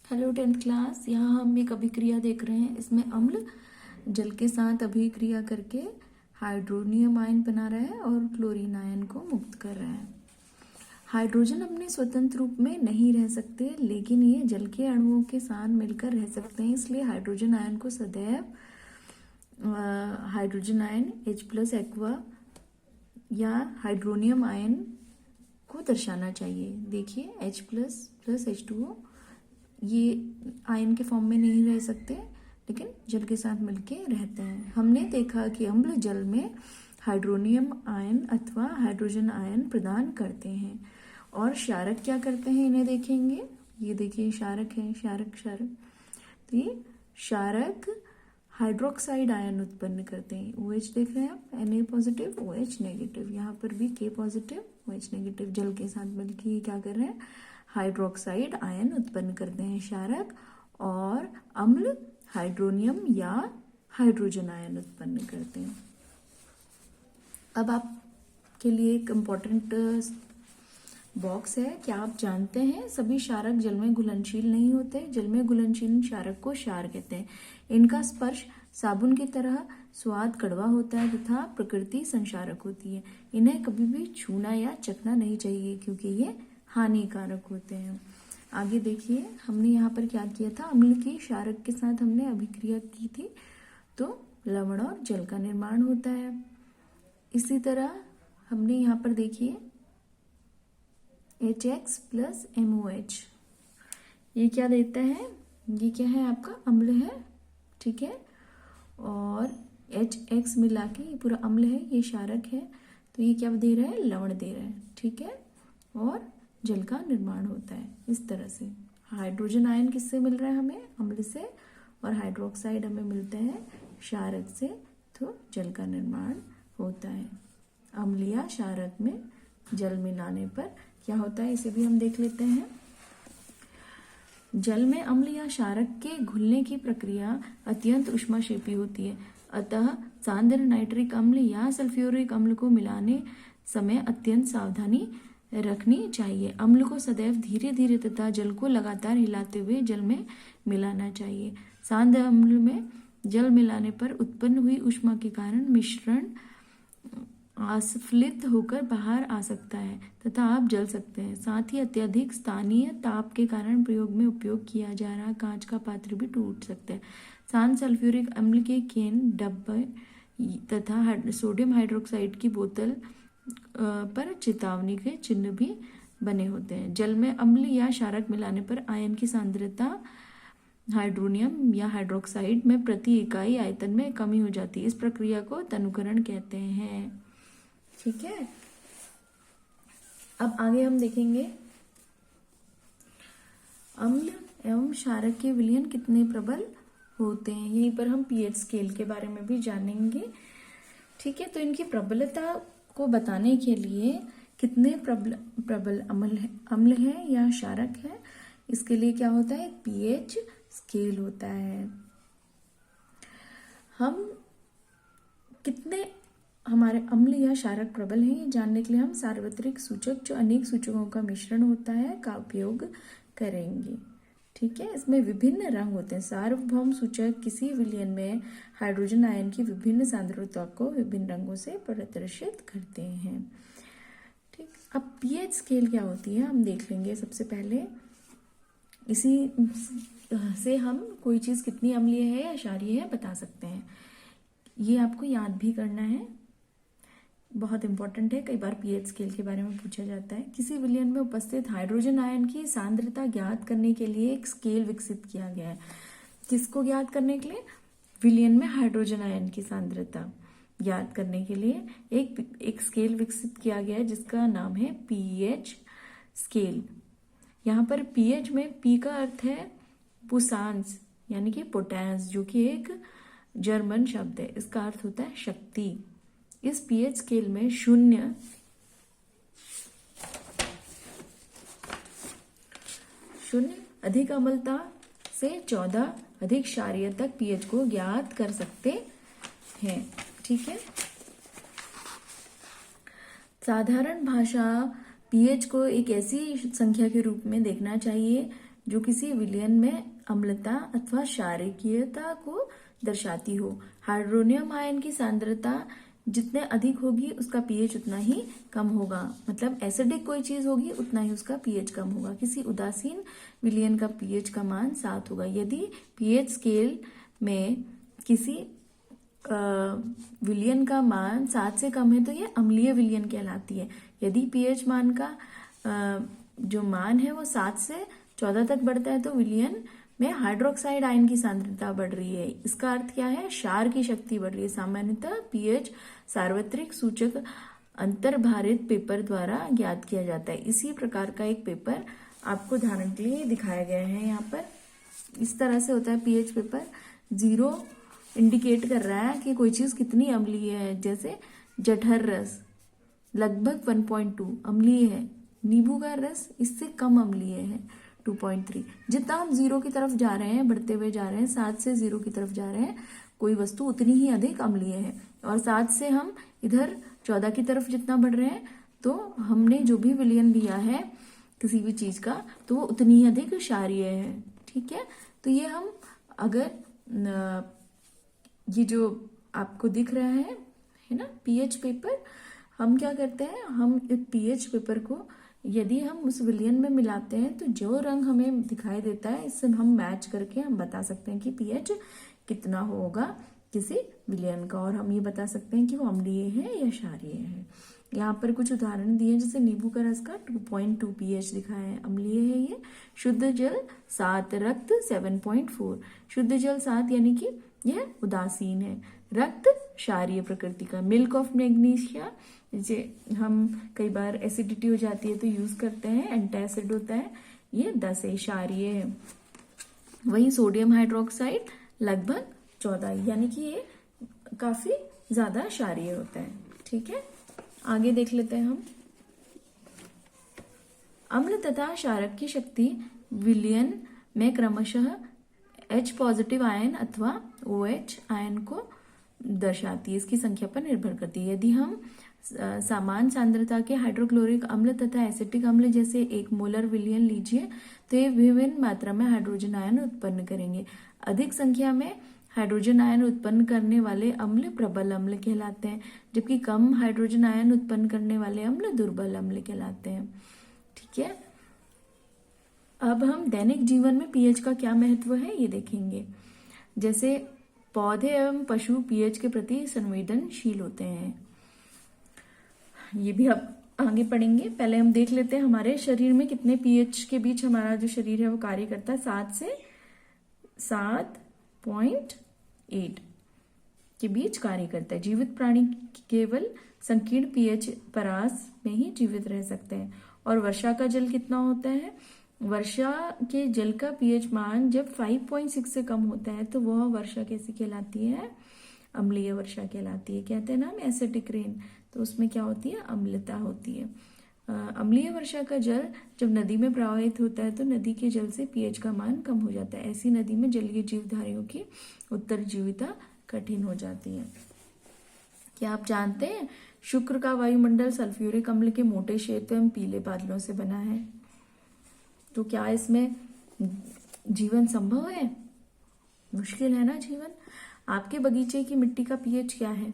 Hello 10th class. यहाँ हम एक अभिक्रिया देख रहे हैं। इसमें अम्ल जल के साथ अभिक्रिया करके हाइड्रोनियम आयन बना रहा है और क्लोरीन आयन को मुक्त कर रहा है। हाइड्रोजन अपने स्वतंत्र रूप में नहीं रह सकते, लेकिन ये जल के अणुओं के साथ मिलकर रह सकते हैं। इसलिए हाइड्रोजन आयन को सदैव हाइड्रोजन आयन H+ एक्वा या हाइड्रोनियम आयन को दर्शाना चाहिए। देखिए H+ H2O ये आयन के फॉर्म में नहीं रह सकते, लेकिन जल के साथ मिलके रहते हैं। हमने देखा कि अम्ल जल में हाइड्रोनियम आयन अथवा हाइड्रोजन आयन प्रदान करते हैं और क्षारक क्या करते हैं, इन्हें देखेंगे। ये देखिए क्षारक है, क्षारक। तो ये क्षारक हाइड्रोक्साइड आयन उत्पन्न करते हैं। OH देख रहे हैं आप, Na+, OH नेगेटिव। यहाँ पर भी K+, OH नेगेटिव। जल के साथ मिलकर ये क्या कर रहे हैं, हाइड्रोक्साइड आयन उत्पन्न करते हैं क्षारक, और अम्ल हाइड्रोनियम या हाइड्रोजन आयन उत्पन्न करते हैं। अब आपके लिए एक इम्पॉर्टेंट बॉक्स है। क्या आप जानते हैं सभी क्षारक जल में घुलनशील नहीं होते। जल में घुलनशील क्षारक को क्षार कहते हैं। इनका स्पर्श साबुन की तरह स्वाद कड़वा होता है तथा प्रकृति संक्षारक होती है। इन्हें कभी भी छूना या चखना नहीं चाहिए क्योंकि ये हानिकारक होते हैं। आगे देखिए, हमने यहाँ पर क्या किया था, अम्ल की क्षारक के साथ हमने अभिक्रिया की थी, तो लवण और जल का निर्माण होता है। इसी तरह हमने यहाँ पर देखिए HX+ MOH, ये क्या देता है, ये क्या है आपका अम्ल है, ठीक है, और HX मिला के ये पूरा अम्ल है, ये क्षारक है, तो ये क्या दे रहा है, लवण दे रहा है, ठीक है, और जल का निर्माण होता है। इस तरह से हाइड्रोजन आयन किससे मिल रहा है हमें, अम्ल से, और हाइड्रोक्साइड हमें मिलते हैं क्षारक से, तो जल का निर्माण होता है। अम्ल या क्षारक में जल मिलाने पर क्या होता है, इसे भी हम देख लेते हैं। जल में अम्ल या क्षारक के घुलने की प्रक्रिया अत्यंत ऊष्माक्षेपी होती है, अतः सांद्र नाइट्रिक अम्ल या सल्फ्यूरिक अम्ल को मिलाने समय अत्यंत सावधानी रखनी चाहिए। अम्ल को सदैव धीरे धीरे तथा जल को लगातार हिलाते हुए जल में मिलाना चाहिए। सांद्र अम्ल में जल मिलाने पर उत्पन्न हुई ऊष्मा के कारण मिश्रण आस्फलित होकर बाहर आ सकता है तथा आप जल सकते हैं। साथ ही अत्यधिक स्थानीय ताप के कारण प्रयोग में उपयोग किया जा रहा कांच का पात्र भी टूट सकता है। सांद्र सल्फ्यूरिक अम्ल के केन, डब्बे तथा सोडियम हाइड्रोक्साइड की बोतल पर चेतावनी के चिन्ह भी बने होते हैं। जल में अम्ल या क्षारक मिलाने पर आयन की सांद्रता हाइड्रोनियम या हाइड्रोक्साइड में प्रति इकाई आयतन में कमी हो जाती है। इस प्रक्रिया को तनुकरण कहते हैं, ठीक है। अब आगे हम देखेंगे अम्ल एवं क्षारक के विलयन कितने प्रबल होते हैं। यहीं पर हम pH स्केल के बारे में भी जानेंगे, ठीक है। तो इनकी प्रबलता को बताने के लिए कितने प्रबल अम्ल है या क्षारक है, इसके लिए क्या होता है, pH स्केल होता है। हम कितने हमारे अम्ल या क्षारक प्रबल हैं, ये जानने के लिए हम सार्वत्रिक सूचक, जो अनेक सूचकों का मिश्रण होता है, का उपयोग करेंगे, ठीक है। इसमें विभिन्न रंग होते हैं। सार्वभौम सूचक किसी विलयन में हाइड्रोजन आयन की विभिन्न सांद्रता को विभिन्न रंगों से प्रदर्शित करते हैं, ठीक। अब pH स्केल क्या होती है हम देख लेंगे। सबसे पहले इसी से हम कोई चीज कितनी अम्लीय है या क्षारीय है बता सकते हैं। ये आपको याद भी करना है, बहुत इंपॉर्टेंट है। कई बार pH स्केल के बारे में पूछा जाता है। किसी विलयन में उपस्थित हाइड्रोजन आयन की सांद्रता ज्ञात करने के लिए एक स्केल विकसित किया गया है। किसको ज्ञात करने के लिए, विलयन में हाइड्रोजन आयन की सांद्रता ज्ञात करने के लिए एक स्केल विकसित किया गया है जिसका नाम है pH स्केल। यहाँ पर pH में P का अर्थ है पुसांस यानी कि पोटेंस, जो कि एक जर्मन शब्द है। इसका अर्थ होता है शक्ति। इस pH स्केल में 0 अधिक अम्लता से 14 अधिक क्षारीय तक pH को ज्ञात कर सकते हैं, ठीक है। साधारण भाषा pH को एक ऐसी संख्या के रूप में देखना चाहिए जो किसी विलयन में अम्लता अथवा क्षारीयता को दर्शाती हो। हाइड्रोनियम आयन की सांद्रता जितने अधिक होगी उसका पीएच उतना ही कम होगा, मतलब एसिडिक कोई चीज होगी उतना ही उसका पीएच कम होगा। किसी उदासीन विलयन का पीएच का मान 7 होगा। यदि पीएच स्केल में किसी विलयन का मान 7 से कम है तो ये अम्लीय विलयन कहलाती है। यदि पीएच मान का जो मान है वो 7 से 14 तक बढ़ता है तो विलयन में हाइड्रोक्साइड आयन की सांद्रता बढ़ रही है। इसका अर्थ क्या है? क्षार की शक्ति बढ़ रही है। सामान्यतः पीएच सार्वत्रिक सूचक अंतर्भारित पेपर द्वारा ज्ञात किया जाता है। इसी प्रकार का एक पेपर आपको उदाहरण के लिए दिखाया गया है यहाँ पर। इस तरह से होता है पीएच पेपर। 0 इंडिकेट कर रहा है कि कोई चीज कितनी अम्लीय है, जैसे जठर रस लगभग 1.2 अम्लीय है, नींबू का रस इससे कम अम्लीय है 2.3। जितना हम 0 की तरफ जा रहे हैं, बढ़ते हुए जा रहे हैं, 7 से 0 की तरफ जा रहे हैं, कोई वस्तु उतनी ही अधिक अम्लीय है। और 7 से हम इधर 14 की तरफ जितना बढ़ रहे हैं तो हमने जो भी विलयन लिया है किसी भी चीज का तो वो उतनी ही अधिक क्षारीय है। ठीक है, तो ये हम अगर ये जो आपको दिख रहा है ना पीएच पेपर, हम क्या करते हैं, हम इस पीएच पेपर को यदि हम उस विलयन में मिलाते हैं तो जो रंग हमें दिखाई देता है इससे हम मैच करके हम बता सकते हैं कि पीएच कितना होगा किसी विलयन का, और हम ये बता सकते हैं कि वो अम्लीय है या क्षारीय है। यहाँ पर कुछ उदाहरण दिए, जैसे नींबू का रस का 2.2 पीएच दिखाया है, अम्लीय है ये। शुद्ध जल 7, रक्त 7.4। शुद्ध जल 7 यानी कि यह उदासीन है। रक्त क्षारीय प्रकृति का। मिल्क ऑफ मैग्नीशिया, जैसे हम कई बार एसिडिटी हो जाती है तो यूज करते हैं, एंटासिड होता है, ये 10 है, क्षारीय है। वही सोडियम हाइड्रोक्साइड लगभग 14, यानी कि ये काफी ज्यादा क्षारीय होता है। ठीक है, आगे देख लेते हैं हम। अम्ल तथा क्षारक की शक्ति विलयन में क्रमशः H पॉजिटिव आयन अथवा OH आयन को दर्शाती है, इसकी संख्या पर निर्भर करती है। यदि हम समान सांद्रता के हाइड्रोक्लोरिक अम्ल तथा एसिटिक अम्ल जैसे 1 मोलर विलयन लीजिए तो ये विभिन्न मात्रा में हाइड्रोजन आयन उत्पन्न करेंगे। अधिक संख्या में हाइड्रोजन आयन उत्पन्न करने वाले अम्ल प्रबल अम्ल कहलाते हैं, जबकि कम हाइड्रोजन आयन उत्पन्न करने वाले अम्ल दुर्बल अम्ल कहलाते हैं। ठीक है, अब हम दैनिक जीवन में पीएच का क्या महत्व है ये देखेंगे। जैसे पौधे एवं पशु पीएच के प्रति संवेदनशील होते हैं, ये भी अब आगे पढ़ेंगे। पहले हम देख लेते हैं हमारे शरीर में कितने पीएच के बीच हमारा जो शरीर है वो कार्य करता है। 7 से 7.8 के बीच कार्य करता है। जीवित प्राणी केवल संकीर्ण पीएच परास में ही जीवित रह सकते हैं। और वर्षा का जल कितना होता है? वर्षा के जल का पीएच मान जब 5.6 से कम होता है तो वह वर्षा कैसी कहलाती है? अम्लीय वर्षा कहलाती है। कहते हैं ना हम एसिडिक रेन, तो उसमें क्या होती है? अम्लता होती है। अम्लीय वर्षा का जल जब नदी में प्रवाहित होता है तो नदी के जल से पीएच का मान कम हो जाता है। ऐसी नदी में जलीय जीवधारियों की उत्तरजीविता कठिन हो जाती है। क्या आप जानते हैं शुक्र का वायुमंडल सल्फ्यूरिक अम्ल के मोटे क्षेत्र एवं पीले बादलों से बना है? तो क्या इसमें जीवन संभव है? मुश्किल है ना जीवन। आपके बगीचे की मिट्टी का पीएच क्या है?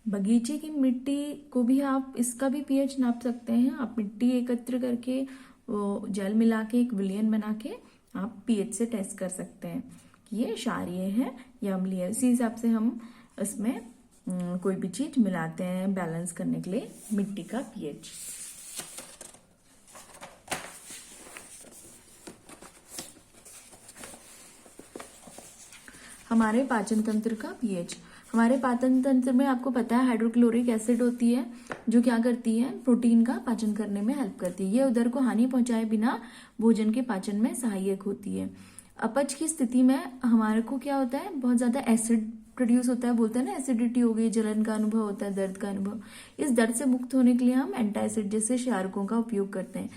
बगीचे की मिट्टी को भी आप इसका भी पीएच नाप सकते हैं। आप मिट्टी एकत्र करके वो जल मिला के एक विलयन बना के आप पीएच से टेस्ट कर सकते हैं कि ये क्षारीय है या अम्लीय है। इसी हिसाब से हम इसमें कोई भी चीज मिलाते हैं बैलेंस करने के लिए मिट्टी का पीएच। हमारे पाचन तंत्र का पीएच। हमारे पाचन तंत्र में आपको पता है हाइड्रोक्लोरिक एसिड होती है जो क्या करती है? प्रोटीन का पाचन करने में हेल्प करती है। ये उदर को हानि पहुंचाए बिना भोजन के पाचन में सहायक होती है। अपच की स्थिति में हमारे को क्या होता है? बहुत ज्यादा एसिड प्रोड्यूस होता है, बोलते हैं ना एसिडिटी हो गई, जलन का अनुभव होता है, दर्द का अनुभव। इस दर्द से मुक्त होने के लिए हम एंटासिड जैसे क्षारकों का उपयोग करते हैं।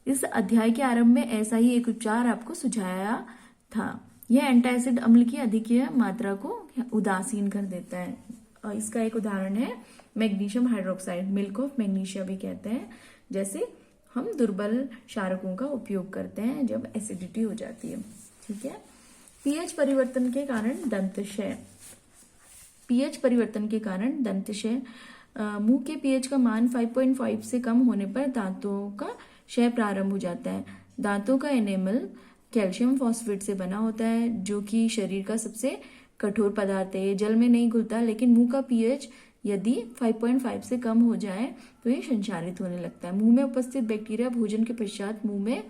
इस अध्याय के आरंभ में ऐसा ही एक उपचार आपको सुझाया था। यह एंटासिड अम्ल की अधिक मात्रा को उदासीन कर देता है। और इसका एक उदाहरण है magnesium hydroxide, milk of magnesia भी कहते हैं। जैसे हम दुर्बल क्षारकों का उपयोग करते हैं जब एसिडिटी हो जाती है। ठीक है। पीएच परिवर्तन के कारण दंतक्षय। पीएच परिवर्तन के कारण दंतक्षय। मुंह के पीएच का मान 5.5 से कम होने पर दांतों का क्षय प्रारंभ हो जाता है। दांतों का एनेमल कैल्शियम फॉस्फेट से बना होता है, जो कि शरीर का सबसे कठोर पदार्थ है। जल में नहीं घुलता, लेकिन मुंह का पीएच यदि 5.5 से कम हो जाए तो ये संक्षारित होने लगता है। मुंह में उपस्थित बैक्टीरिया भोजन के पश्चात मुंह में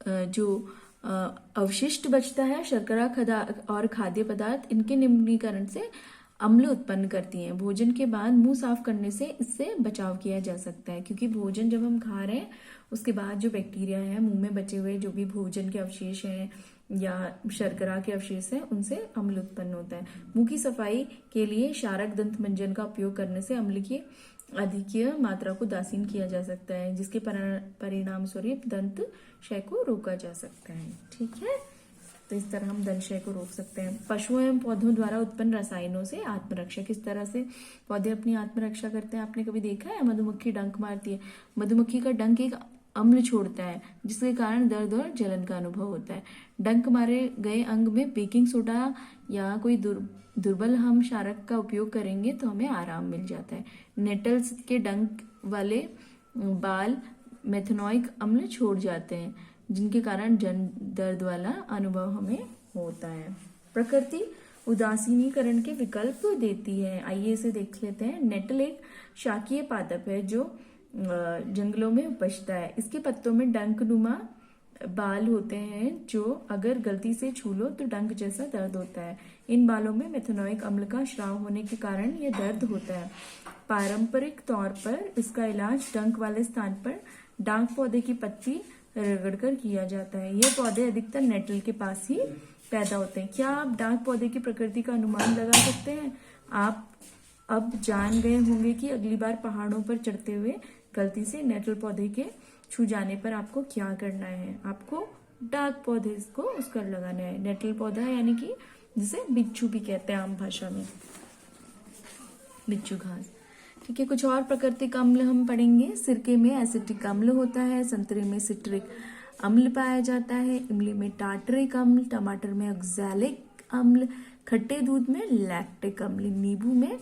जो अवशिष्ट बचता है, शर्करा और खाद्य पदार्थ, इनके निम्नीकरण से अम्ल उत्पन्न करती हैं। भोजन के बाद मुंह साफ करने से इससे बचाव किया जा सकता है, क्योंकि भोजन जब हम खा रहे हैं उसके बाद जो बैक्टीरिया है, मुंह में बचे हुए जो भी भोजन के अवशेष हैं या शर्करा के अवशेष हैं, उनसे अम्ल उत्पन्न होता है। मुंह की सफाई के लिए क्षारक दंत मंजन का उपयोग करने से अम्ल की अधिकीय मात्रा को दासीन किया जा सकता है, जिसके परिणाम स्वरूप दंत क्षय को रोका जा सकता है। ठीक है, तो इस तरह हम दंत क्षय को रोक सकते हैं। पशुओं एवं पौधों द्वारा उत्पन्न रसायनों से आत्मरक्षा। किस तरह से पौधे अपनी आत्मरक्षा करते हैं, आपने कभी देखा है? मधुमक्खी डंक मारती है। मधुमक्खी का डंक एक अम्ल छोड़ता है, जिसके कारण दर्द और जलन का अनुभव होता है। डंक मारे गए अंग में बेकिंग सोडा या कोई दुर्बल हम क्षारक का उपयोग करेंगे तो हमें आराम मिल जाता है। नेटल्स के डंक वाले बाल मेथनॉइक अम्ल छोड़ जाते हैं, जिनके कारण दर्द वाला अनुभव हमें होता है। प्रकृति उदासीनीकरण के विकल्प देती है। आइए इसे देख लेते हैं। नेटल एक शाकीय पादप है जो जंगलों में उपजता है। इसके पत्तों में डंकनुमा बाल होते हैं, जो अगर गलती से छू लो तो डंक जैसा दर्द होता है। इन बालों में मेथनॉइक अम्ल का स्राव होने के कारण यह दर्द होता है। पारंपरिक तौर पर इसका इलाज डंक वाले स्थान पर डांक पौधे की पत्ती रगड़कर किया जाता है। ये पौधे अधिकतर नेटल के पास ही पैदा होते हैं। क्या आप डांक पौधे की प्रकृति का अनुमान लगा सकते हैं? आप अब जान गए होंगे कि अगली बार पहाड़ों पर चढ़ते हुए गलती से नेटल पौधे के छू जाने पर आपको क्या करना है। आपको डांक पौधे को उसका लगाना है। नेटल पौधा यानी कि जिसे बिच्छू भी कहते हैं आम भाषा में, बिच्छू घास। ठीक है, कुछ और प्राकृतिक अम्ल हम पढ़ेंगे। सिरके में एसिटिक अम्ल होता है, संतरे में सिट्रिक अम्ल पाया जाता है, इमली में टार्टरिक अम्ल, टमाटर में ऑक्सैलिक अम्ल, खट्टे दूध में लैक्टिक अम्ल, नींबू में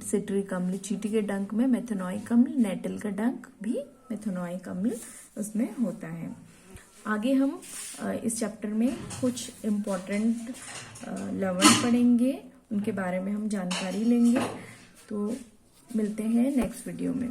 सिट्रिक अम्ल, चींटी के डंक में मेथनॉइक अम्ल, नेटल का डंक भी मेथनॉइक अम्ल उसमें होता है। आगे हम इस चैप्टर में कुछ इम्पोर्टेंट लवण पढ़ेंगे, उनके बारे में हम जानकारी लेंगे। तो मिलते हैं नेक्स्ट वीडियो में।